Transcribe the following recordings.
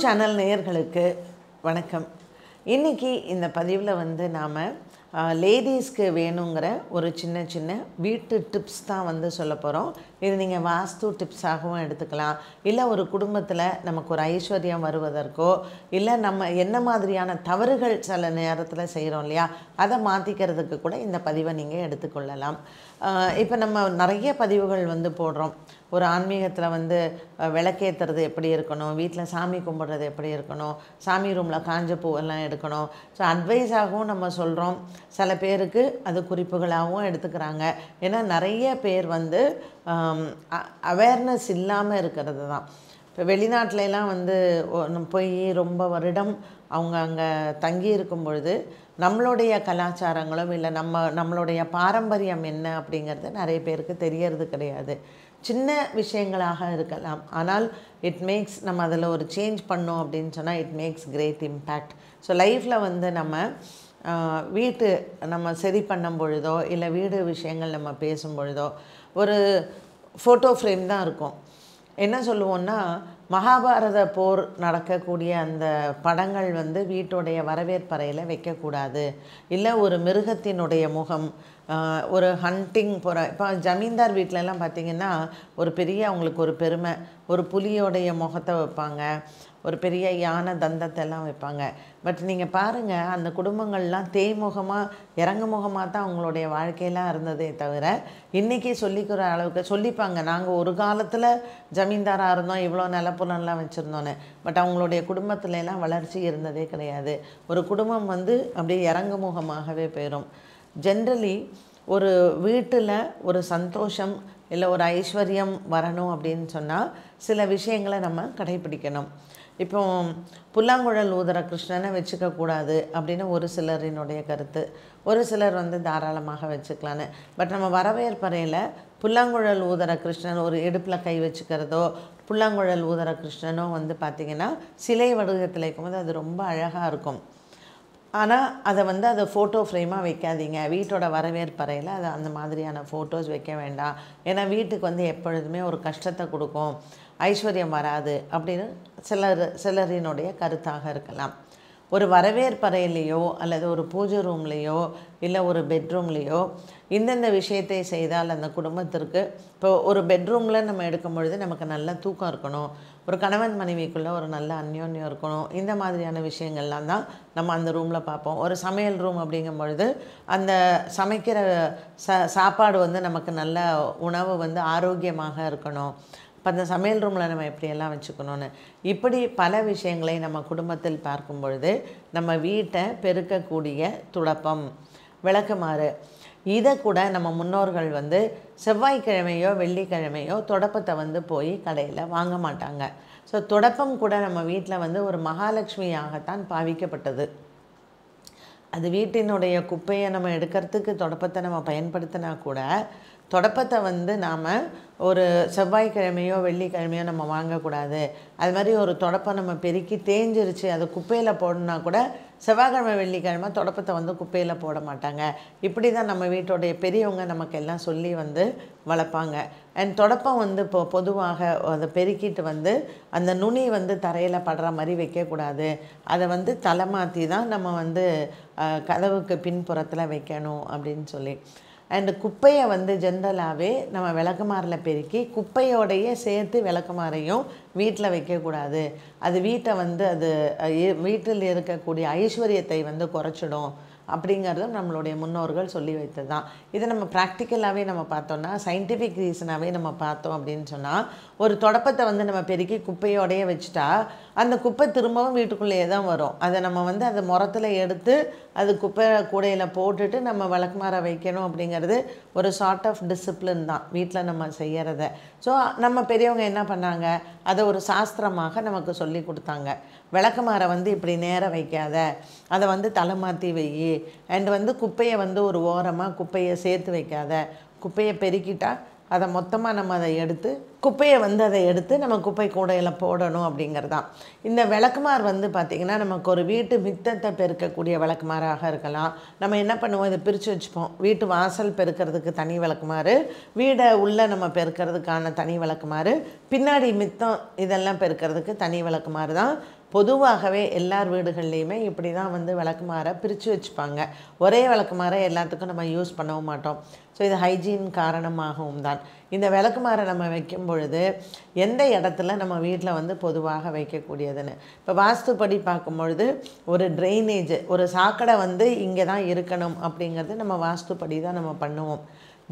Channel நேயர்களுக்கு வணக்கம். இன்னைக்கு இந்த பதிவில் வந்து நாம் லேடிஸ்க்கு வேணுங்கிற ஒரு சின்ன சின்ன வீட்டு டிப்ஸ் தான் வந்து சொல்ல போகிறோம். இது நீங்கள் வாஸ்து டிப்ஸாகவும் எடுத்துக்கலாம், இல்லை ஒரு குடும்பத்தில் நமக்கு ஒரு ஐஸ்வர்யம் வருவதற்கோ, இல்லை நம்ம என்ன மாதிரியான தவறுகள் சில நேரத்தில் செய்கிறோம் இல்லையா, அதை மாற்றிக்கிறதுக்கு கூட இந்த பதிவை நீங்கள் எடுத்துக்கொள்ளலாம். இப்போ நம்ம நிறைய பதிவுகள் வந்து போடுறோம். ஒரு ஆன்மீகத்தில் வந்து விளக்கேற்றுறது எப்படி இருக்கணும், வீட்டில் சாமி கும்பிட்றது எப்படி இருக்கணும், சாமி ரூமில் காஞ்ச பூவெல்லாம் எடுக்கணும். ஸோ அட்வைஸாகவும் நம்ம சொல்கிறோம். சில பேருக்கு அது குறிப்புகளாகவும் எடுத்துக்கிறாங்க. ஏன்னா நிறைய பேர் வந்து அவேர்னஸ் இல்லாமல் இருக்கிறது தான். இப்போ வெளிநாட்டிலலாம் வந்து போய் ரொம்ப வருடம் அவங்க அங்கே தங்கி இருக்கும் பொழுது நம்மளுடைய கலாச்சாரங்களும் இல்லை நம்மளுடைய பாரம்பரியம் என்ன அப்படிங்கிறது நிறைய பேருக்கு தெரியறது கிடையாது. சின்ன விஷயங்களாக இருக்கலாம், ஆனால் இட் மேக்ஸ் நம்ம அதில் ஒரு சேஞ்ச் பண்ணோம் அப்படின்னு சொன்னால் it makes great impact. So லைஃப்பில் வந்து நம்ம வீட்டு நம்ம சரி பண்ணும் பொழுதோ இல்லை வீடு விஷயங்கள் நம்ம பேசும் பொழுதோ ஒரு ஃபோட்டோ ஃப்ரேம் தான் இருக்கும். என்ன சொல்லுவோன்னா, மகாபாரத போர் நடக்கக்கூடிய அந்த படங்கள் வந்து வீட்டுடைய வரவேற்பறையில் வைக்கக்கூடாது, இல்லை ஒரு மிருகத்தினுடைய முகம், ஒரு ஹண்டிங் போகிற இப்போ ஜமீன்தார் வீட்டிலலாம் பார்த்திங்கன்னா ஒரு பெரிய அவங்களுக்கு ஒரு பெருமை, ஒரு புலியோடைய முகத்தை வைப்பாங்க, ஒரு பெரிய யானை தந்தத்தை எல்லாம் வைப்பாங்க. பட் நீங்கள் பாருங்கள், அந்த குடும்பங்கள்லாம் தேய்முகமாக இறங்குமுகமாக தான் அவங்களுடைய வாழ்க்கையெல்லாம் இருந்ததே தவிர இன்றைக்கி சொல்லிக்கிற அளவுக்கு சொல்லிப்பாங்க, நாங்கள் ஒரு காலத்தில் ஜமீன்தாராக இருந்தோம், இவ்வளோ நிலப்புலம்லாம் வச்சுருந்தோன்னு. பட் அவங்களுடைய குடும்பத்துலலாம் வளர்ச்சி இருந்ததே கிடையாது. ஒரு குடும்பம் வந்து அப்படியே இறங்குமுகமாகவே போயிடும். ஜென்ரலி ஒரு வீட்டில் ஒரு சந்தோஷம் இல்லை ஒரு ஐஸ்வர்யம் வரணும் அப்படின்னு சொன்னால் சில விஷயங்களை நம்ம கடைப்பிடிக்கணும். இப்போ புல்லாங்குழல் ஊதுற கிருஷ்ணனை வச்சுக்கக்கூடாது அப்படின்னு ஒரு சிலரினுடைய கருத்து. ஒரு சிலர் வந்து தாராளமாக வச்சுக்கலான்னு. பட் நம்ம வரவேற்பறையில் புல்லாங்குழல் ஊதுற கிருஷ்ணன் ஒரு இடுப்பில் கை வச்சுக்கிறதோ, புல்லாங்குழல் ஊதுற கிருஷ்ணனோ வந்து பார்த்திங்கன்னா சிலை வடிவத்தில் இருக்கும்போது அது ரொம்ப அழகாக இருக்கும். ஆனால் அதை வந்து அதை ஃபோட்டோ ஃப்ரேமாக வைக்காதீங்க. வீட்டோட வரவேற்பறையில் அதை அந்த மாதிரியான ஃபோட்டோஸ் வைக்க வேண்டாம். ஏன்னா வீட்டுக்கு வந்து எப்பொழுதுமே ஒரு கஷ்டத்தை கொடுக்கும், ஐஸ்வர்யம் வராது அப்படின்னு சிலரினுடைய கருத்தாக இருக்கலாம். ஒரு வரவேற்பறையிலையோ அல்லது ஒரு பூஜை ரூம்லேயோ இல்லை ஒரு பெட்ரூம்லேயோ இந்தந்த விஷயத்தை செய்தால் அந்த குடும்பத்திற்கு, இப்போ ஒரு பெட்ரூமில் நம்ம எடுக்கும் பொழுது நமக்கு நல்ல தூக்கம் இருக்கணும், ஒரு கணவன் மனைவிக்குள்ளே ஒரு நல்ல அந்யோன்யம் இருக்கணும். இந்த மாதிரியான விஷயங்கள்லாம் தான் நம்ம அந்த ரூமில் பார்ப்போம். ஒரு சமையல் ரூம் அப்படிங்கும் பொழுது அந்த சமைக்கிற சாப்பாடு வந்து நமக்கு நல்ல உணவு வந்து ஆரோக்கியமாக இருக்கணும். இப்போ அந்த சமையல் ரூமில் நம்ம எப்படியெல்லாம் வச்சுக்கணும்னு இப்படி பல விஷயங்களை நம்ம குடும்பத்தில் பார்க்கும் பொழுது நம்ம வீட்டை பெருக்கக்கூடிய துடைப்பம், விளக்குமாறு, இதை கூட நம்ம முன்னோர்கள் வந்து செவ்வாய்க்கிழமையோ வெள்ளிக்கிழமையோ துடைப்பத்தை வந்து போய் கடையில் வாங்க மாட்டாங்க. ஸோ துடைப்பம் கூட நம்ம வீட்டில் வந்து ஒரு மகாலட்சுமியாகத்தான் பாவிக்கப்பட்டது. அது வீட்டினுடைய குப்பையை நம்ம எடுக்கிறதுக்கு துடைப்பத்தை நம்ம பயன்படுத்தினா கூட துடைப்பத்தை வந்து நாம் ஒரு செவ்வாய்க்கிழமையோ வெள்ளிக்கிழமையோ நம்ம வாங்கக்கூடாது. அது மாதிரி ஒரு துடைப்பம் நம்ம பெருக்கி தேஞ்சிருச்சு அது குப்பையில் போடணுன்னா கூட செவ்வாய்க்கிழமை வெள்ளிக்கிழமை துடைப்பத்தை வந்து குப்பையில் போட மாட்டாங்க. இப்படி தான் நம்ம வீட்டோடைய பெரியவங்க நமக்கு எல்லாம் சொல்லி வந்து வளர்ப்பாங்க. அண்ட் துடைப்பம் வந்து இப்போ பொதுவாக அதை பெருக்கிட்டு வந்து அந்த நுனி வந்து தரையில் படுற மாதிரி வைக்கக்கூடாது. அதை வந்து தலை மாற்றி தான் நம்ம வந்து கதவுக்கு பின்புறத்தில் வைக்கணும் அப்படின்னு சொல்லி. அண்டு குப்பையை வந்து ஜென்ரலாகவே நம்ம விளக்குமாரில் பெருக்கி குப்பையோடையே சேர்த்து விளக்குமாரையும் வீட்டில் வைக்கக்கூடாது. அது வீட்டை வந்து அது வீட்டில் இருக்கக்கூடிய ஐஸ்வர்யத்தை வந்து குறைச்சிடும் அப்படிங்கிறதும் நம்மளுடைய முன்னோர்கள் சொல்லி வைத்தது தான். இதை நம்ம ப்ராக்டிக்கலாகவே நம்ம பார்த்தோன்னா, சயின்டிஃபிக் ரீசனாகவே நம்ம பார்த்தோம் அப்படின்னு சொன்னால், ஒரு துடைப்பத்தை வந்து நம்ம பெருக்கி குப்பையோடையே வச்சுட்டா அந்த குப்பை திரும்பவும் வீட்டுக்குள்ளேயே தான் வரும். அதை நம்ம வந்து அதை முறத்தில் எடுத்து அது குப்பை கூடையில் போட்டுட்டு நம்ம விளக்குமாற வைக்கணும் அப்படிங்கிறது ஒரு சார்ட் ஆஃப் டிசிப்ளின் தான் வீட்டில் நம்ம செய்கிறத. ஸோ நம்ம பெரியவங்க என்ன பண்ணாங்க, அதை ஒரு சாஸ்திரமாக நமக்கு சொல்லி கொடுத்தாங்க. விளக்குமாற வந்து இப்படி நேராக வைக்காத, அதை வந்து தலை மாற்றி வை, அண்ட் வந்து குப்பையை வந்து ஒரு ஓரமாக குப்பையை சேர்த்து வைக்காத, குப்பையை பெருக்கிட்டா அதை மொத்தமாக நம்ம அதை எடுத்து குப்பையை வந்து அதை எடுத்து நம்ம குப்பை கூடையில் போடணும் அப்படிங்கிறது தான். இந்த விளக்குமார் வந்து பார்த்திங்கன்னா நமக்கு ஒரு வீட்டு மித்தத்தை பெருக்கக்கூடிய விளக்குமாராக இருக்கலாம். நம்ம என்ன பண்ணுவோம், இதை பிரித்து வச்சுப்போம். வீட்டு வாசல் பெருக்கிறதுக்கு தனி விளக்குமாறு, வீடை உள்ளே நம்ம பெருக்கிறதுக்கான தனி விளக்குமாறு, பின்னாடி மித்தம் இதெல்லாம் பெருக்கிறதுக்கு தனி விளக்குமாறு தான் பொதுவாகவே எல்லார் வீடுகள்லையுமே இப்படி தான் வந்து விளக்குமாரை பிரித்து வச்சுப்பாங்க. ஒரே விளக்குமாரை எல்லாத்துக்கும் நம்ம யூஸ் பண்ணவும் மாட்டோம். ஸோ இது ஹைஜீன் காரணமாகவும் தான். இந்த விளக்குமாரை நம்ம வைக்கும் பொழுது எந்த இடத்துல நம்ம வீட்டில் வந்து பொதுவாக வைக்கக்கூடியதுன்னு, இப்போ வாஸ்துப்படி பார்க்கும் பொழுது ஒரு ட்ரைனேஜ், ஒரு சாக்கடை வந்து இங்கே தான் இருக்கணும் அப்படிங்கிறது நம்ம வாஸ்துப்படி தான் நம்ம பண்ணுவோம்.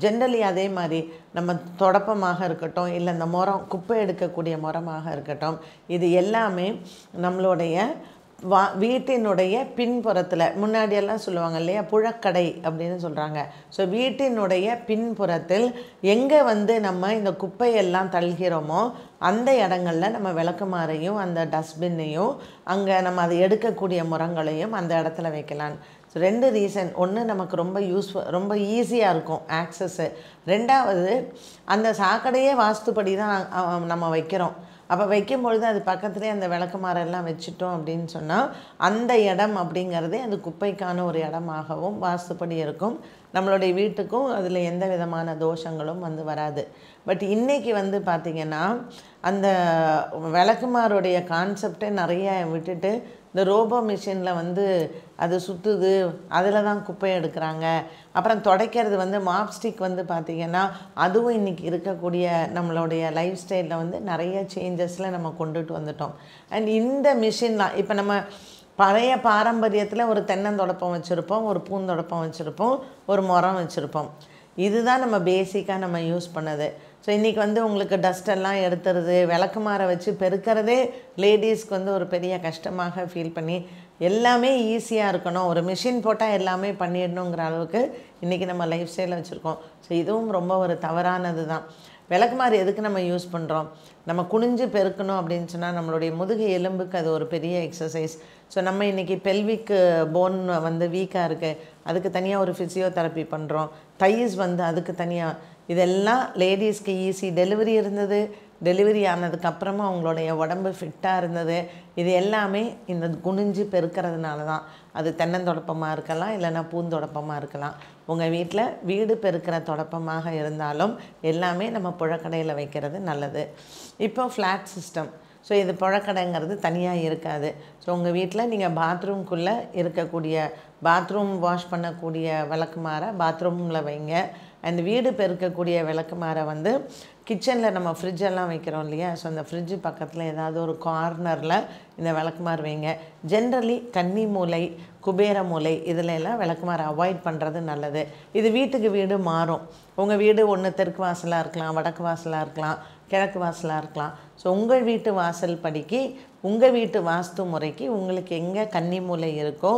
ஜென்ரலி அதே மாதிரி நம்ம தொடப்பமாக இருக்கட்டும், இல்லை இந்த முறம், குப்பை எடுக்கக்கூடிய முறமாக இருக்கட்டும், இது எல்லாமே நம்மளுடைய வீட்டினுடைய பின்புறத்தில், முன்னாடியெல்லாம் சொல்லுவாங்க இல்லையா, புழக்கடை அப்படின்னு சொல்கிறாங்க. ஸோ வீட்டினுடைய பின்புறத்தில் எங்கே வந்து நம்ம இந்த குப்பையெல்லாம் தள்ளுகிறோமோ அந்த இடங்களில் நம்ம விளக்குமாறையும் அந்த டஸ்ட்பின்னையும் அங்கே நம்ம அதை எடுக்கக்கூடிய முறங்களையும் அந்த இடத்துல வைக்கலாம். So 2 reason. ஒன்று, நமக்கு ரொம்ப ஈஸியாக இருக்கும் ஆக்சஸ்ஸு. 2வது, அந்த சாக்கடையே வாஸ்துப்படி தான் நம்ம வைக்கிறோம். அப்போ வைக்கும்பொழுது அது பக்கத்துலேயே அந்த விளக்குமாரெல்லாம் வச்சுட்டோம் அப்படின்னு சொன்னால் அந்த இடம் அப்படிங்கிறதே அது குப்பைக்கான ஒரு இடமாகவும் வாஸ்துப்படி இருக்கும். நம்மளுடைய வீட்டுக்கும் அதில் எந்த விதமான தோஷங்களும் வந்து வராது. பட் இன்றைக்கி வந்து பார்த்திங்கன்னா அந்த விளக்குமாரோடைய கான்செப்டே நிறைய விட்டுட்டு இந்த ரோபோ மிஷினில் வந்து அது சுற்றுது, அதில் தான் குப்பை எடுக்கிறாங்க. அப்புறம் துடைக்கிறது வந்து மாப்ஸ்டிக் வந்து பார்த்திங்கன்னா அதுவும் இன்றைக்கி இருக்கக்கூடிய நம்மளுடைய லைஃப் ஸ்டைலில் வந்து நிறைய சேஞ்சஸில் நம்ம கொண்டுட்டு வந்துட்டோம். அண்ட் இந்த மிஷின்லாம் இப்போ நம்ம பழைய பாரம்பரியத்தில் ஒரு தென்னந்தொடப்பம் வச்சுருப்போம், ஒரு பூந்தொடப்பம் வச்சுருப்போம், ஒரு முறம் வச்சுருப்போம். இதுதான் நம்ம பேசிக்காக நம்ம யூஸ் பண்ணது. ஸோ இன்றைக்கி வந்து உங்களுக்கு டஸ்டெல்லாம் எடுத்துறது, விளக்குமாரை வச்சு பெருக்கிறதே லேடிஸ்க்கு வந்து ஒரு பெரிய கஷ்டமாக ஃபீல் பண்ணி எல்லாமே ஈஸியாக இருக்கணும், ஒரு மிஷின் போட்டால் எல்லாமே பண்ணிடணுங்கிற அளவுக்கு இன்றைக்கி நம்ம லைஃப் ஸ்டைலில் வச்சுருக்கோம். ஸோ இதுவும் ரொம்ப ஒரு தவறானது தான். விளக்குமாறு எதுக்கு நம்ம யூஸ் பண்ணுறோம்? நம்ம குனிஞ்சு பெருக்கணும் அப்படின்னு சொன்னால் நம்மளுடைய முதுகு எலும்புக்கு அது ஒரு பெரிய எக்ஸசைஸ். ஸோ நம்ம இன்றைக்கி பெல்விக்கு போன் வந்து வீக்காக இருக்குது, அதுக்கு தனியாக ஒரு ஃபிசியோதெரப்பி பண்ணுறோம். தைஸ் வந்து அதுக்கு தனியாக. இதெல்லாம் லேடிஸ்க்கு ஈஸி. டெலிவரி இருந்தது, டெலிவரி ஆனதுக்கப்புறமா அவங்களுடைய உடம்பு ஃபிட்டாக இருந்தது. இது எல்லாமே இந்த குனிஞ்சு பெருக்கிறதுனால தான். அது தென்னந்தொடப்பமாக இருக்கலாம், இல்லைன்னா பூந்தொடப்பமாக இருக்கலாம். உங்கள் வீட்டில் வீடு பெருக்கிற தொடப்பமாக இருந்தாலும் எல்லாமே நம்ம புழக்கடையில் வைக்கிறது நல்லது. இப்போ ஃப்ளாட் சிஸ்டம். ஸோ இது புழக்கடைங்கிறது தனியாக இருக்காது. ஸோ உங்கள் வீட்டில் நீங்கள் பாத்ரூம்குள்ளே இருக்கக்கூடிய பாத்ரூம் வாஷ் பண்ணக்கூடிய விளக்குமாரை பாத்ரூமில் வைங்க. அண்ட் வீடு பெருக்கக்கூடிய விளக்குமாரை வந்து கிச்சனில் நம்ம ஃப்ரிட்ஜெல்லாம் வைக்கிறோம் இல்லையா, ஸோ அந்த ஃப்ரிட்ஜு பக்கத்தில் ஏதாவது ஒரு கார்னரில் இந்த விளக்குமாறு வைங்க. ஜென்ரலி கன்னி மூலை, குபேர மூலை இதில் எல்லாம் விளக்குமாறு அவாய்ட் பண்ணுறது நல்லது. இது வீட்டுக்கு வீடு மாறும். உங்கள் வீடு ஒன்று தெற்கு வாசலாக இருக்கலாம், வடக்கு வாசலாக இருக்கலாம், கிழக்கு வாசலாக இருக்கலாம். ஸோ உங்கள் வீட்டு வாசல் படிக்கு, உங்கள் வீட்டு வாஸ்து முறைக்கு உங்களுக்கு எங்கே கன்னி மூலை இருக்கோ,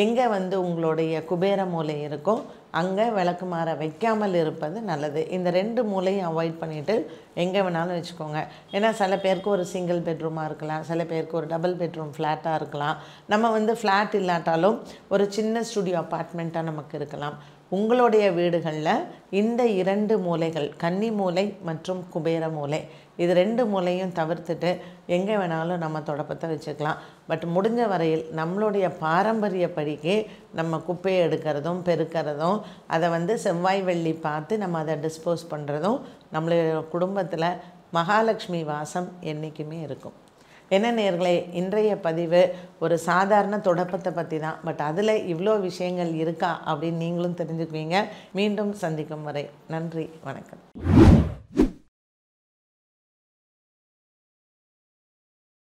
எங்கே வந்து உங்களுடைய குபேர மூலை இருக்கோ அங்கே விளக்குமாற வைக்காமல் இருப்பது நல்லது. இந்த 2 மூலையும் அவாய்ட் பண்ணிவிட்டு எங்கே வேணாலும் வச்சுக்கோங்க. ஏன்னா சில பேருக்கு ஒரு சிங்கிள் பெட்ரூமாக இருக்கலாம், சில பேருக்கு ஒரு டபுள் பெட்ரூம் ஃப்ளாட்டாக இருக்கலாம். நம்ம வந்து ஃப்ளாட் இல்லாட்டாலும் ஒரு சின்ன ஸ்டுடியோ அப்பார்ட்மெண்ட்டாக நமக்கு இருக்கலாம். உங்களுடைய வீடுகளில் இந்த 2 மூலைகள், கன்னி மூலை மற்றும் குபேர மூலை, இது 2 மூலையும் தவிர்த்துட்டு எங்கே வேணாலும் நம்ம தொடப்பத்தை வச்சுக்கலாம். பட் முடிஞ்ச வரையில் நம்மளுடைய பாரம்பரியப்படிக்கு நம்ம குப்பையை எடுக்கிறதும் பெருக்கிறதும், அதை வந்து செவ்வாய் வெள்ளி பார்த்து நம்ம அதை டிஸ்போஸ் பண்ணுறதும் நம்மளுடைய குடும்பத்தில் மகாலட்சுமி வாசம் என்றைக்குமே இருக்கும். என்ன நேயர்களே, இன்றைய பதிவு ஒரு சாதாரண தொடப்பத்தை பற்றி தான். பட் அதில் இவ்வளோ விஷயங்கள் இருக்கா அப்படின்னு நீங்களும் தெரிஞ்சுக்குவீங்க. மீண்டும் சந்திக்கும் வரை நன்றி, வணக்கம்.